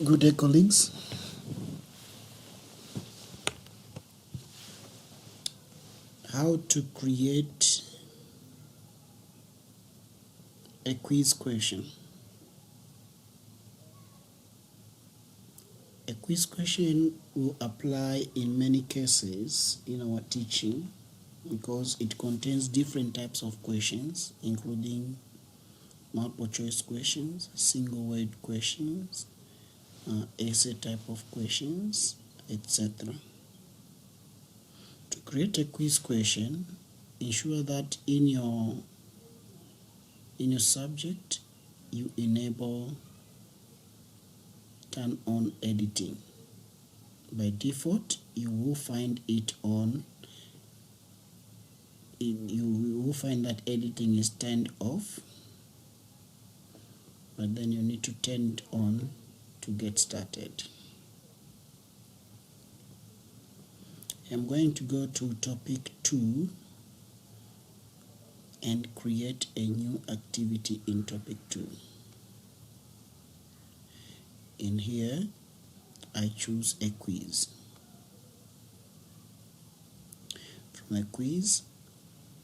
Good day, colleagues. How to create a quiz question. A quiz question will apply in many cases in our teaching because it contains different types of questions, including multiple choice questions, single word questions, essay type of questions, etc. To create a quiz question, ensure that in your subject you enable turn on editing. By default, you will find it on. You will find that editing is turned off, but then you need to turn it on to get started. I'm going to go to topic 2 and create a new activity in topic 2. In here, I choose a quiz. From a quiz,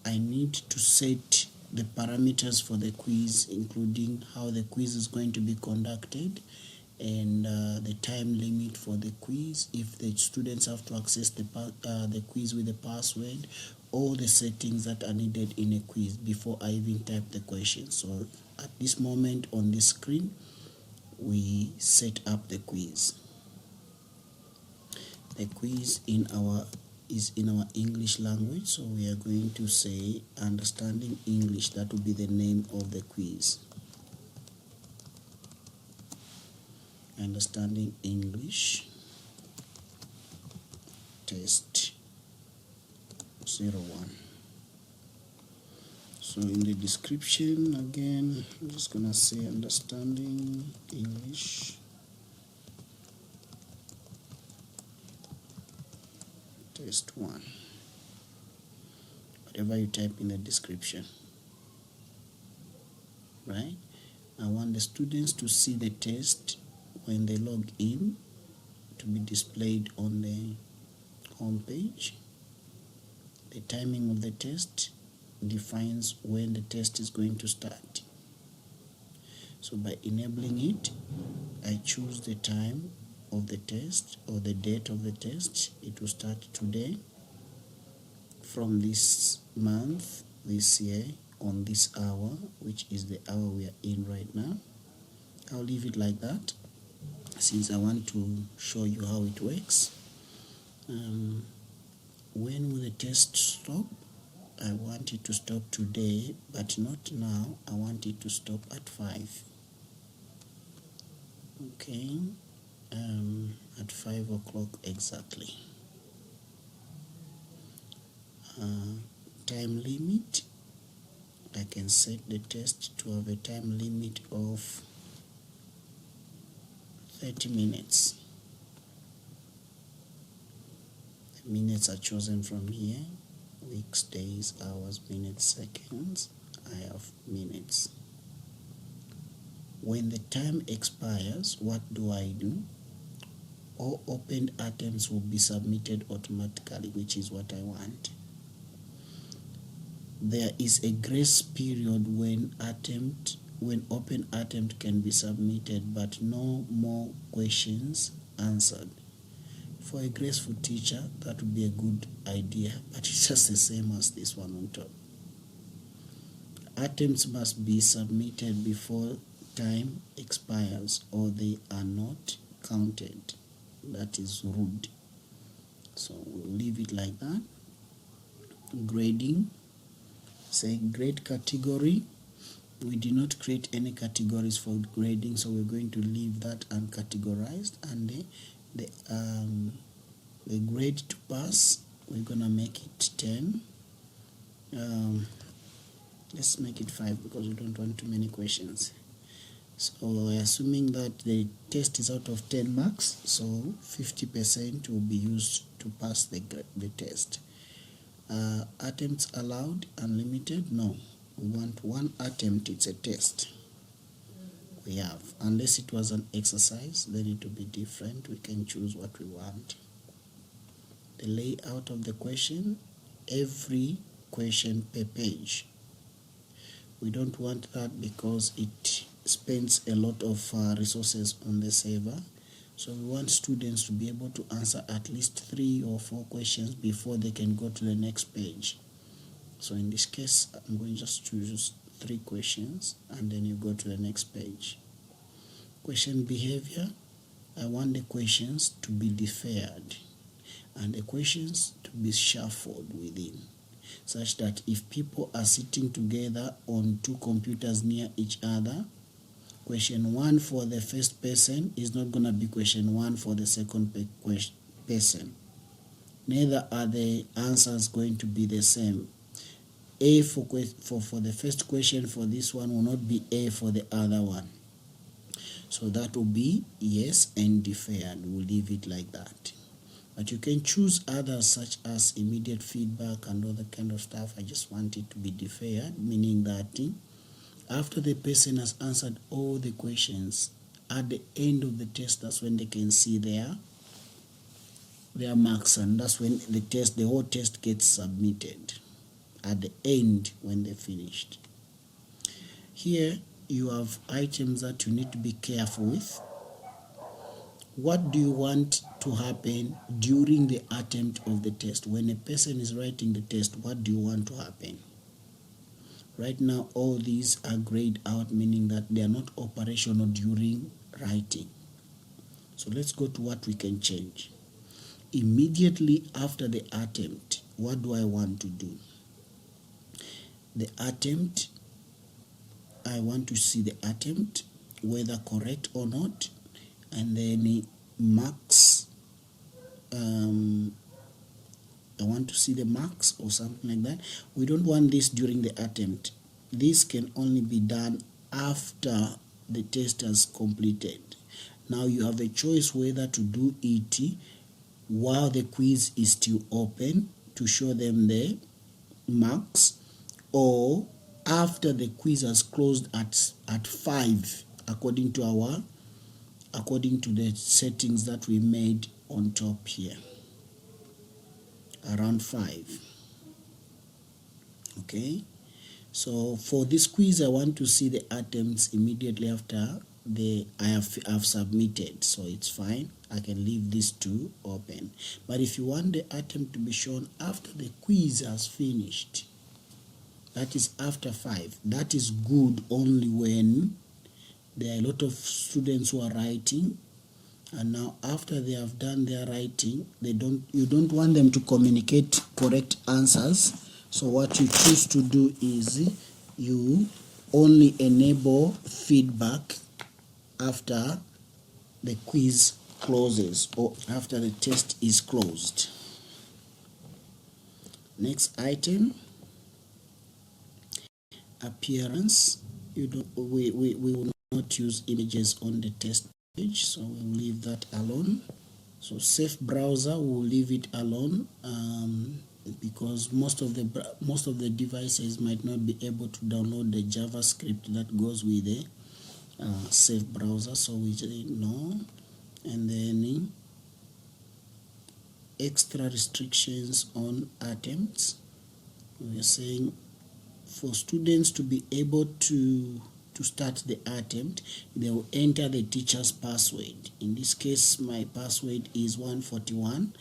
I need to set the parameters for the quiz, including how the quiz is going to be conducted and the time limit for the quiz, if the students have to access the quiz with a password, all the settings that are needed in a quiz before I even type the question. So at this moment on the screen, we set up the quiz. The quiz is in our English language, so we are going to say Understanding English. That will be the name of the quiz. Understanding English Test 01. So in the description, again, I'm just gonna say Understanding English Test 1. Whatever you type in the description, right? I want the students to see the test when they log in, to be displayed on the home page. The timing of the test defines when the test is going to start. So by enabling it, I choose the time of the test or the date of the test. It will start today, from this month, this year, on this hour, which is the hour we are in right now. I'll leave it like that since I want to show you how it works. When will the test stop? I want it to stop today, but not now. I want it to stop at 5. Okay, at 5 o'clock exactly. Time limit, I can set the test to have a time limit of 30 minutes. The minutes are chosen from here: weeks, days, hours, minutes, seconds. I have minutes. When the time expires, what do I do? All opened attempts will be submitted automatically, which is what I want. There is a grace period when open attempt can be submitted, but no more questions answered. For a graceful teacher, that would be a good idea, but it's just the same as this one on top. Attempts must be submitted before time expires or they are not counted. That is rude. So we'll leave it like that. Grading. Say grade category. We did not create any categories for grading, so we're going to leave that uncategorized. And the grade to pass, we're gonna make it 10. Let's make it 5 because we don't want too many questions. So we're assuming that the test is out of 10 marks, so 50% will be used to pass the test. Attempts allowed, unlimited? No. We want one attempt, it's a test. we have. Unless it was an exercise, then it will be different. We can choose what we want. The layout of the question, every question per page. We don't want that because it spends a lot of resources on the server. So we want students to be able to answer at least 3 or 4 questions before they can go to the next page. So in this case, I'm going to just choose 3 questions and then you go to the next page. Question behavior, I want the questions to be deferred and the questions to be shuffled within, such that if people are sitting together on 2 computers near each other, question 1 for the first person is not going to be question 1 for the second person. Neither are the answers going to be the same. A for the first question for this one will not be A for the other one. So that will be yes and deferred. We'll leave it like that. But you can choose others such as immediate feedback and other kind of stuff. I just want it to be deferred, meaning that after the person has answered all the questions, at the end of the test, that's when they can see their marks, and that's when the whole test gets submitted at the end when they finished. Here you have items that you need to be careful with. What do you want to happen during the attempt of the test? When a person is writing the test, what do you want to happen? Right now, all these are grayed out, meaning that they are not operational during writing. So let's go to what we can change. Immediately after the attempt, what do I want to do? The attempt, I want to see the attempt, whether correct or not, and then marks. I want to see the marks or something like that. We don't want this during the attempt. This can only be done after the test has completed. Now you have a choice whether to do it while the quiz is still open to show them the marks, or after the quiz has closed at 5 according to the settings that we made on top here, around 5. Okay, so for this quiz I want to see the attempts immediately after I've submitted, so it's fine. I can leave these 2 open. But if you want the attempt to be shown after the quiz has finished, that is after 5, that is good only when there are a lot of students who are writing, and now after they have done their writing, you don't want them to communicate correct answers. So what you choose to do is you only enable feedback after the quiz closes or after the test is closed. Next item, appearance. We will not use images on the test page, so we'll leave that alone. So safe browser, we'll leave it alone because most of the devices might not be able to download the JavaScript that goes with the safe browser, so we say no. And then extra restrictions on attempts. We are saying for students to be able to start the attempt, they will enter the teacher's password. In this case, my password is 141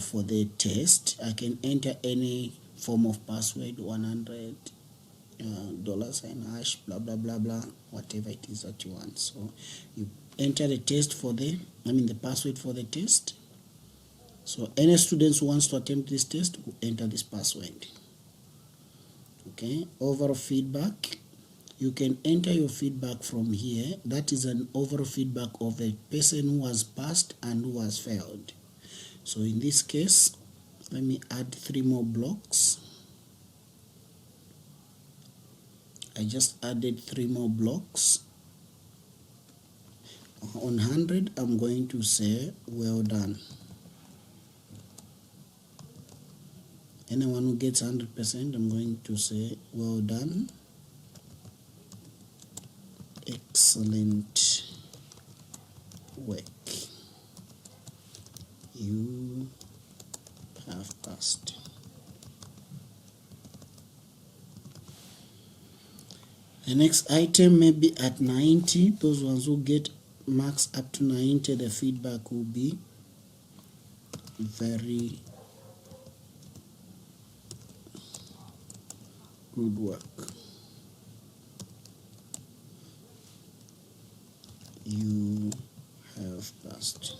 for the test. I can enter any form of password, $100 sign hash, blah blah blah blah, whatever it is that you want. So you enter the the password for the test. So any students who wants to attempt this test will enter this password. Okay, overall feedback. You can enter your feedback from here. That is an overall feedback of a person who has passed and who has failed. So in this case, let me add 3 more blocks. I just added 3 more blocks. On 100, I'm going to say well done. Anyone who gets 100%, I'm going to say well done. excellent work, you have passed. The next item may be at 90. Those ones who get marks up to 90, the feedback will be very good work. You have passed.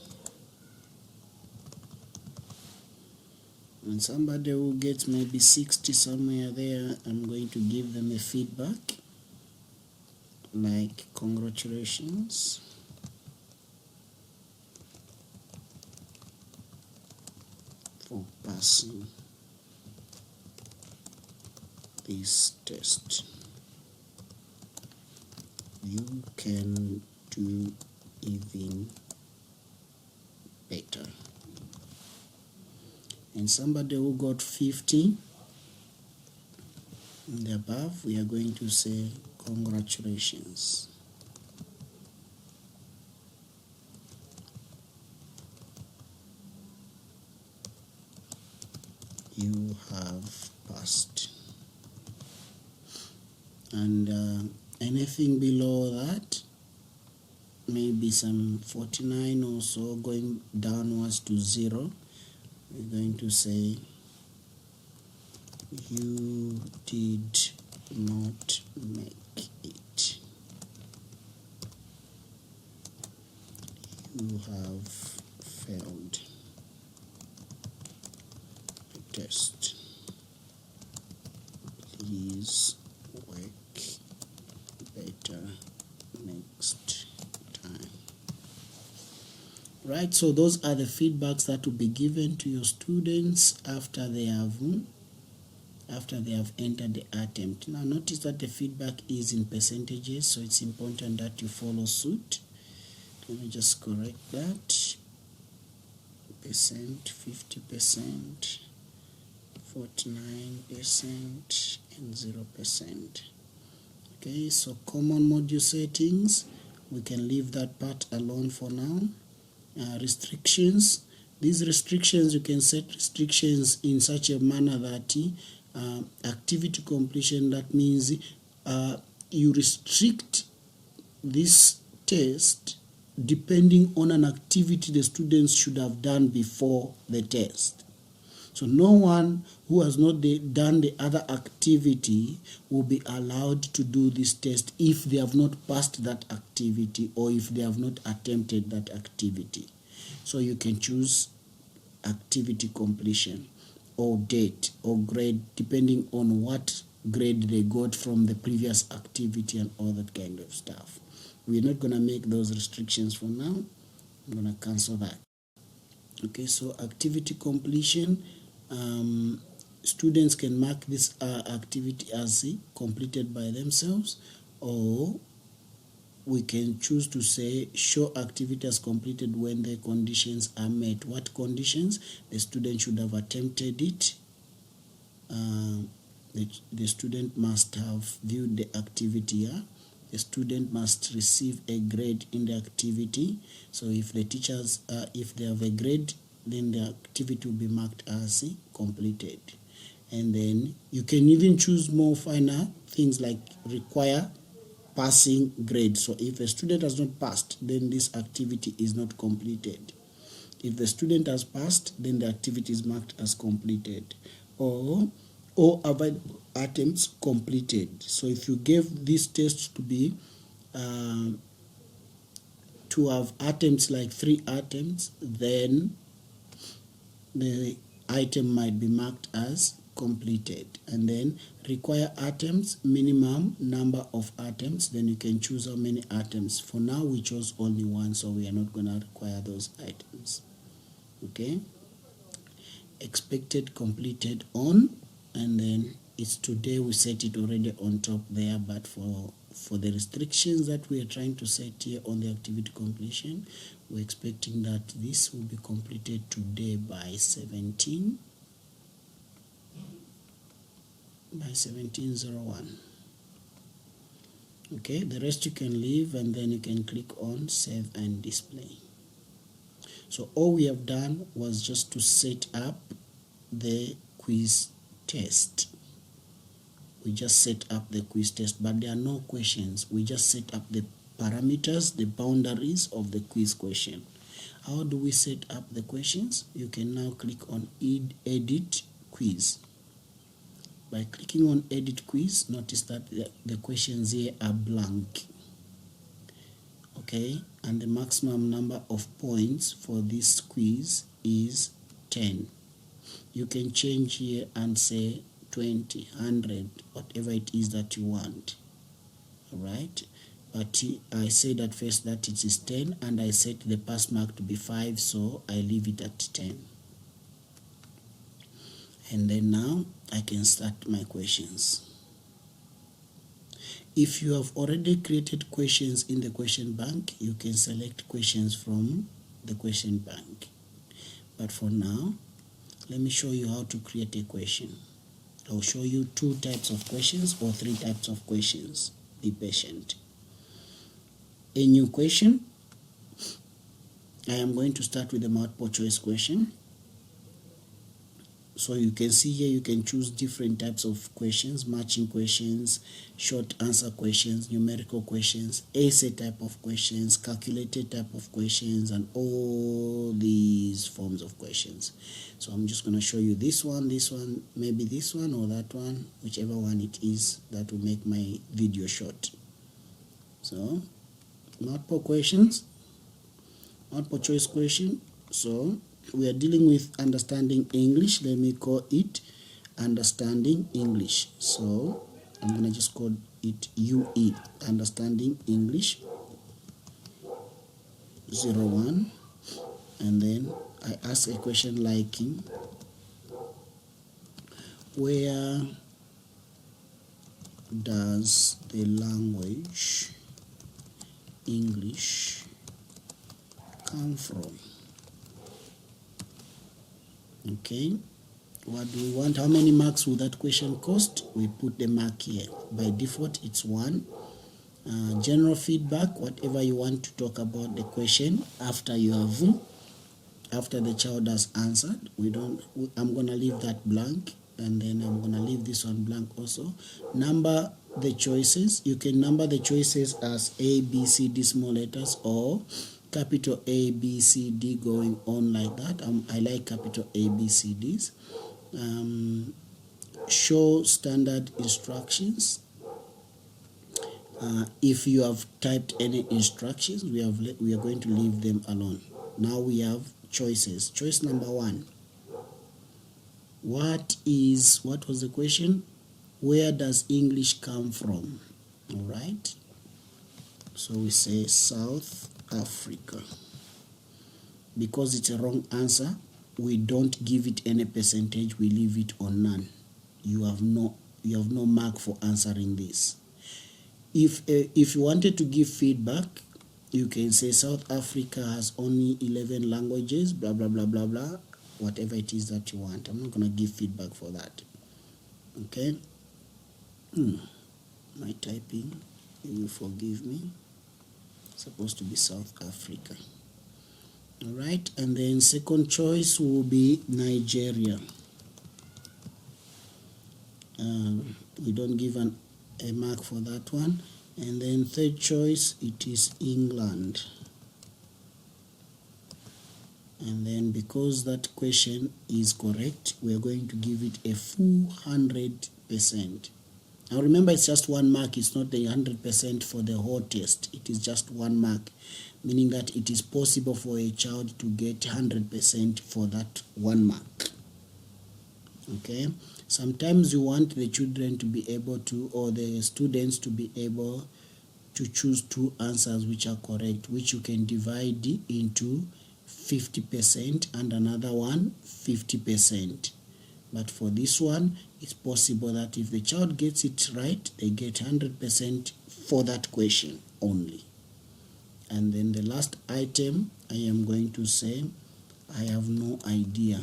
And somebody who gets maybe 60 somewhere there, I'm going to give them a feedback like congratulations for passing this test. You can do even better. And somebody who got 50 and the above, we are going to say congratulations. You have passed. And anything below that, maybe some 49 or so going downwards to 0, we're going to say you did not make it. You have failed the test. Please work better next time. Right, so those are the feedbacks that will be given to your students after they have entered the attempt. Now notice that the feedback is in percentages, so it's important that you follow suit. Let me just correct that. Percent, 50%, 49%, and 0%. Okay, so common module settings, we can leave that part alone for now. Restrictions. These restrictions, you can set restrictions in such a manner that activity completion, that means you restrict this test depending on an activity the students should have done before the test. So no one who has not done the other activity will be allowed to do this test if they have not passed that activity or if they have not attempted that activity. So you can choose activity completion or date or grade depending on what grade they got from the previous activity and all that kind of stuff. We're not going to make those restrictions for now. I'm going to cancel that. Okay, so activity completion. Students can mark this activity as completed by themselves, or we can choose to say show activity as completed when the conditions are met. What conditions? The student should have attempted it. The student must have viewed the activity here. The student must receive a grade in the activity. So if the teachers, if they have a grade, then the activity will be marked as completed. And then you can even choose more finer things like require passing grade. So if a student has not passed, then this activity is not completed. If the student has passed, then the activity is marked as completed. Or available attempts completed. So if you gave this test to be to have attempts like 3 attempts, then the item might be marked as completed. And then require attempts, minimum number of attempts, then you can choose how many attempts. For now we chose only 1, so we are not going to require those items. Okay, expected completed on, and then it's today we set it already on top there, but for the restrictions that we are trying to set here on the activity completion, we're expecting that this will be completed today by 17:01. Okay, the rest you can leave, and then you can click on save and display. So all we have done was just to set up the quiz test. We just set up the quiz test, but there are no questions. We just set up the parameters, the boundaries of the quiz question. How do we set up the questions? You can now click on edit quiz. By clicking on edit quiz, notice that the questions here are blank. Okay, and the maximum number of points for this quiz is 10. You can change here and say 20, 100, whatever it is that you want. All right, but I said at first that it is 10, and I set the pass mark to be 5, so I leave it at 10. And then now I can start my questions. If you have already created questions in the question bank, you can select questions from the question bank. But for now, let me show you how to create a question. I'll show you 2 types of questions or 3 types of questions. Be patient. A new question. I am going to start with the multiple choice question. So you can see here you can choose different types of questions: matching questions, short answer questions, numerical questions, essay type of questions, calculated type of questions, and all these forms of questions. So I'm just going to show you this one, maybe this one or that one, whichever one it is that will make my video short. So multiple questions, multiple choice question. So we are dealing with understanding English. Let me call it understanding English. So I'm going to just call it UE, understanding English 01. And then I ask a question like, where does the language English come from? Okay, what do we want? How many marks will that question cost? We put the mark here. By default, it's 1. General feedback, whatever you want to talk about the question after the child has answered. I'm gonna leave that blank, and then I'm gonna leave this one blank also. Number the choices. You can number the choices as A, B, C, D small letters, or capital A, B, C, D going on like that. I like capital A, B, C, Ds. Show standard instructions. If you have typed any instructions, we are going to leave them alone. Now we have choices. Choice number 1. What was the question? Where does English come from? All right. So we say South Africa. Because it's a wrong answer, we don't give it any percentage, we leave it on none. You have no mark for answering this. If you wanted to give feedback, you can say South Africa has only 11 languages, blah blah blah blah blah, whatever it is that you want. I'm not going to give feedback for that. Okay. My typing, you will forgive me. It's supposed to be South Africa. All right, and then second choice will be Nigeria. We don't give a mark for that one. And then third choice, it is England. And then because that question is correct, we are going to give it a full 100%. Now remember, it's just 1 mark. It's not the 100% for the whole test. It is just 1 mark, meaning that it is possible for a child to get 100% for that 1 mark. Okay. Sometimes you want the children to be able to, or the students to be able to choose 2 answers which are correct, which you can divide into 50% and another one 50%. But for this one, it's possible that if the child gets it right, they get 100% for that question only. And then the last item, I am going to say, I have no idea.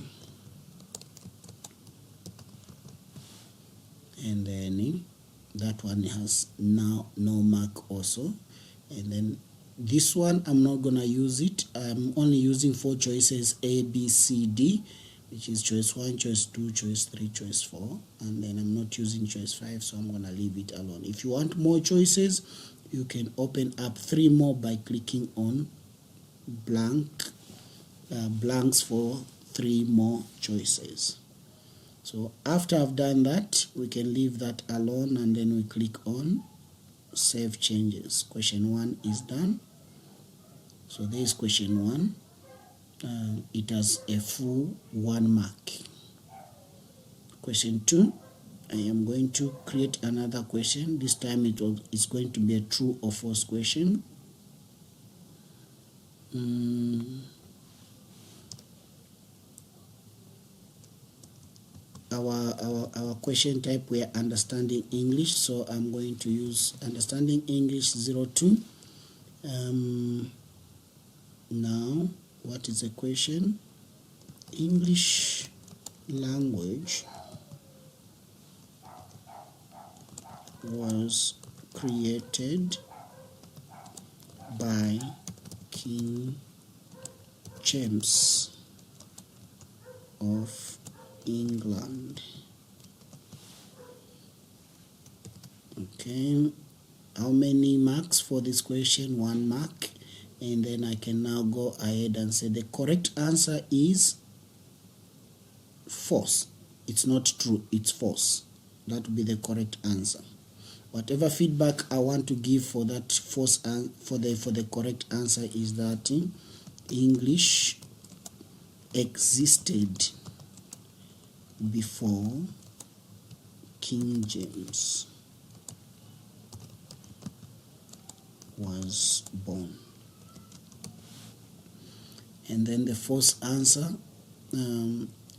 And then that one has now no mark also. And then this one, I'm not gonna use it. I'm only using 4 choices, A, B, C, D, which is choice 1, choice 2, choice 3, choice 4, and then I'm not using choice 5, so I'm gonna leave it alone. If you want more choices, you can open up 3 more by clicking on blanks for 3 more choices. So after I've done that, we can leave that alone, and then we click on save changes. Question 1 is done. So there is question 1. It has a full 1 mark. Question 2, I am going to create another question. This time it's going to be a true or false question. Our question type, we are understanding English, so I'm going to use understanding English 02. Now, what is the question? English language was created by King James of England. Okay, how many marks for this question? 1 mark. And then I can now go ahead and say the correct answer is false. It's not true, it's false. That would be the correct answer. Whatever feedback I want to give for that false for the correct answer is that English existed before King James was born. And then the false answer,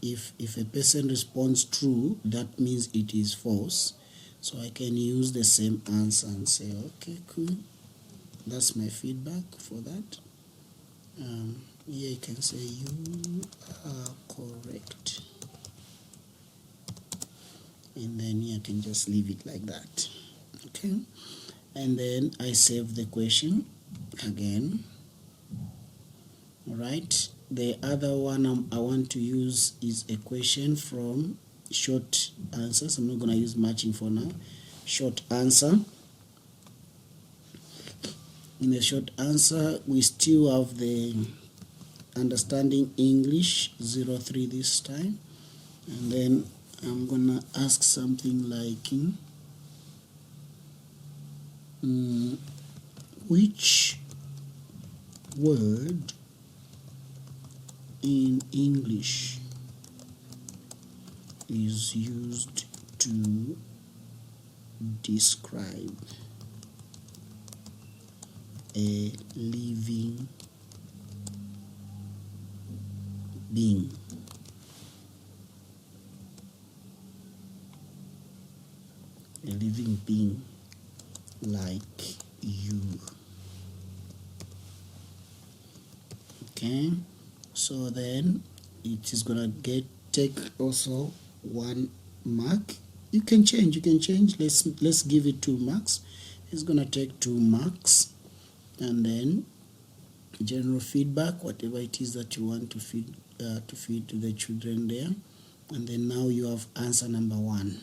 if a person responds true, that means it is false. So I can use the same answer and say, okay, cool, that's my feedback for that. Here you can say you are correct, and then here I can just leave it like that. Okay, and then I save the question again. All right, the other one I want to use is a question from short answers. I'm not going to use matching for now. Short answer. In the short answer, we still have the understanding English 03 this time, and then I'm gonna ask something like which word in English is used to describe a living being? A living being like you. Okay, so then it is gonna take also 1 mark. You can change. Let's give it 2 marks. It's gonna take 2 marks. And then general feedback, whatever it is that you want to feed to the children there. And then now you have answer number 1.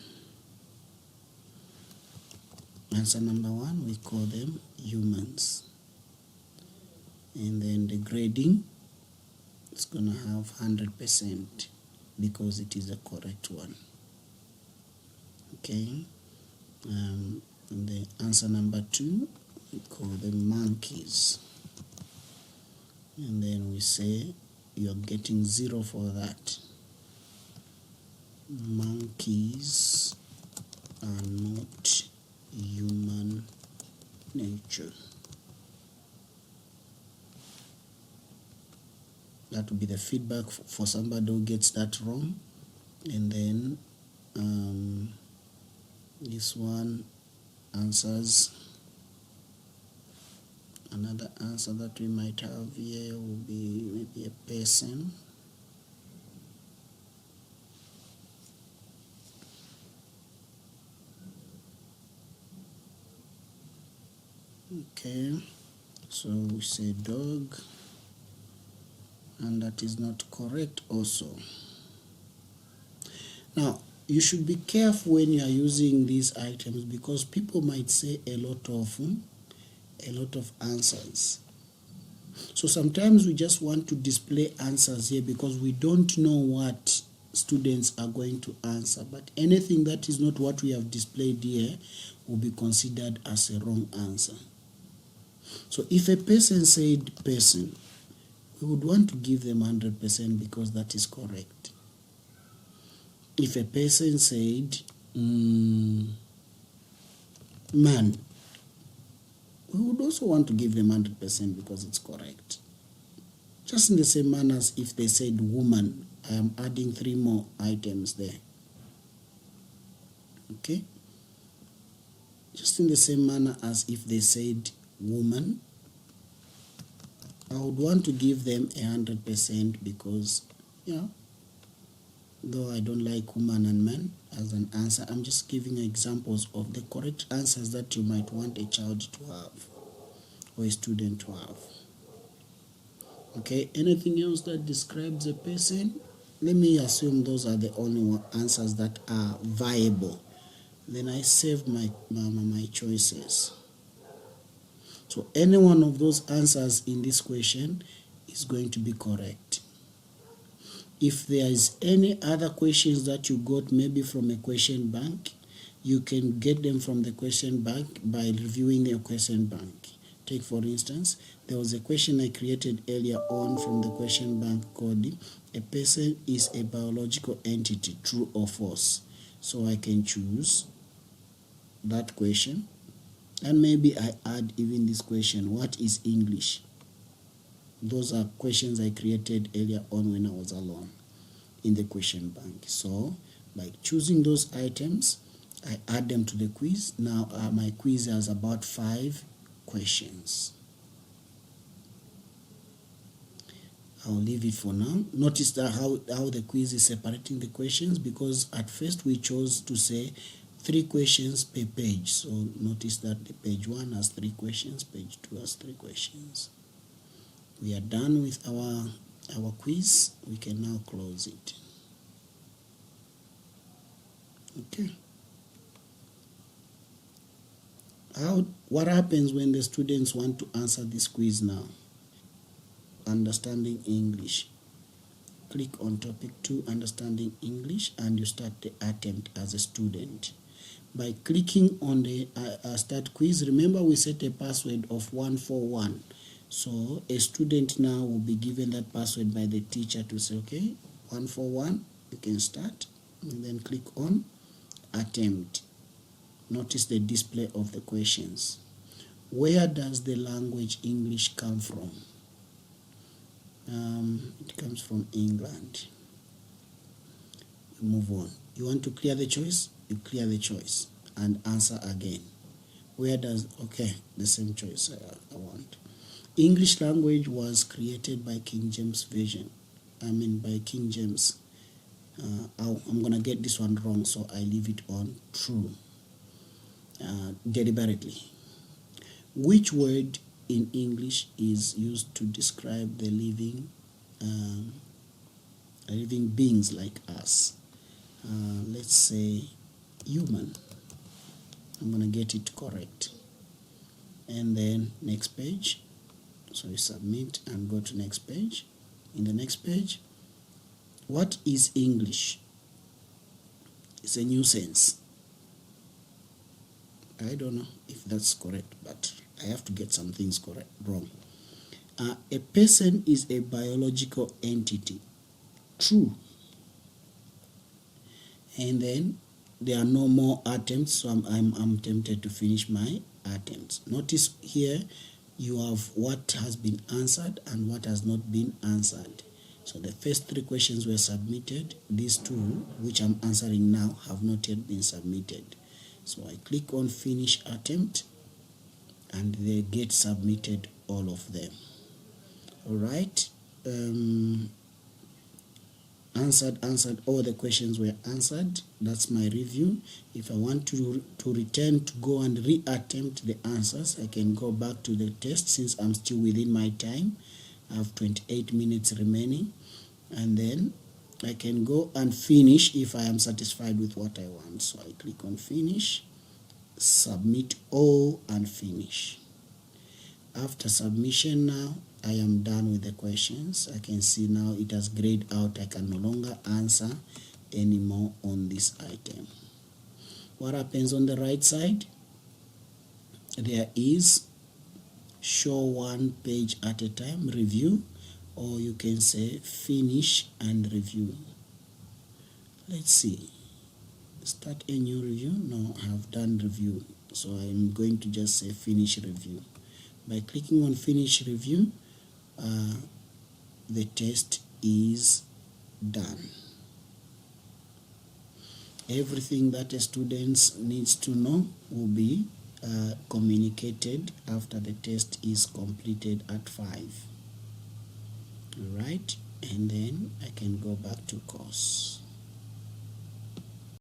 Answer number 1, we call them humans. And then the grading, it's gonna have 100% because it is the correct one. Okay, and the answer number 2, we call them monkeys, and then we say you're getting 0 for that. Monkeys are not human nature. That would be the feedback for somebody who gets that wrong. And then this one answers. Another answer that we might have here will be maybe a person. Okay, so we say dog, and that is not correct also. Now, you should be careful when you are using these items, because people might say a lot of answers. So sometimes we just want to display answers here because we don't know what students are going to answer. But anything that is not what we have displayed here will be considered as a wrong answer. So if a person said person, we would want to give them 100% because that is correct. If a person said man, we would also want to give them 100% because it's correct. Just in the same manner as if they said woman, I am adding 3 more items there. Okay? Just in the same manner as if they said woman, I would want to give them 100% because, though I don't like woman and man as an answer, I'm just giving examples of the correct answers that you might want a child to have or a student to have. Okay, anything else that describes a person? Let me assume those are the only answers that are viable. Then I save my choices. So any one of those answers in this question is going to be correct. If there is any other questions that you got maybe from a question bank, you can get them from the question bank by reviewing your question bank. Take for instance, there was a question I created earlier on from the question bank called a person is a biological entity, true or false. So I can choose that question, and maybe I add even this question, what is English? Those are questions I created earlier on when I was alone in the question bank. So by choosing those items, I add them to the quiz. Now my quiz has about 5 questions. I'll leave it for now. Notice that how the quiz is separating the questions, because at first we chose to say 3 questions per page. So notice that the page 1 has 3 questions, page 2 has 3 questions. We are done with our quiz. We can now close it. Okay. What happens when the students want to answer this quiz now? Understanding English. Click on topic 2, understanding English, and you start the attempt as a student. By clicking on the start quiz, remember we set a password of 141. So a student now will be given that password by the teacher to say, okay, 141, you can start, and then click on attempt. Notice the display of the questions. Where does the language English come from? It comes from England. You move on. You want to clear the choice? You clear the choice and answer again. Where does, okay, the same choice I want. English language was created by King James Version. By King James. I'm going to get this one wrong, so I leave it on true. Deliberately. Which word in English is used to describe the living beings like us? Let's say human. I'm going to get it correct. And then next page. So you submit and go to next page. In the next page, what is English? It's a nuisance. I don't know if that's correct, but I have to get some things wrong. A person is a biological entity. True. And then there are no more attempts, so I'm tempted to finish my attempts. Notice here you have what has been answered and what has not been answered. So the first 3 questions were submitted. These 2, which I'm answering now, have not yet been submitted. So I click on finish attempt, and they get submitted, all of them. All right. answered, all the questions were answered. That's my review. If I want to return to go and reattempt the answers, I can go back to the test since I'm still within my time. I have 28 minutes remaining, and then I can go and finish if I am satisfied with what I want. So I click on finish, submit all, and finish. After submission now, I am done with the questions. I can see now it has grayed out. I can no longer answer anymore on this item. What happens on the right side? There is show one page at a time, review, or you can say finish and review. Let's see. Start a new review. No, I have done review. So I'm going to just say finish review. By clicking on finish review, the test is done. Everything that a student needs to know will be communicated after the test is completed at 5. Alright, and then I can go back to course.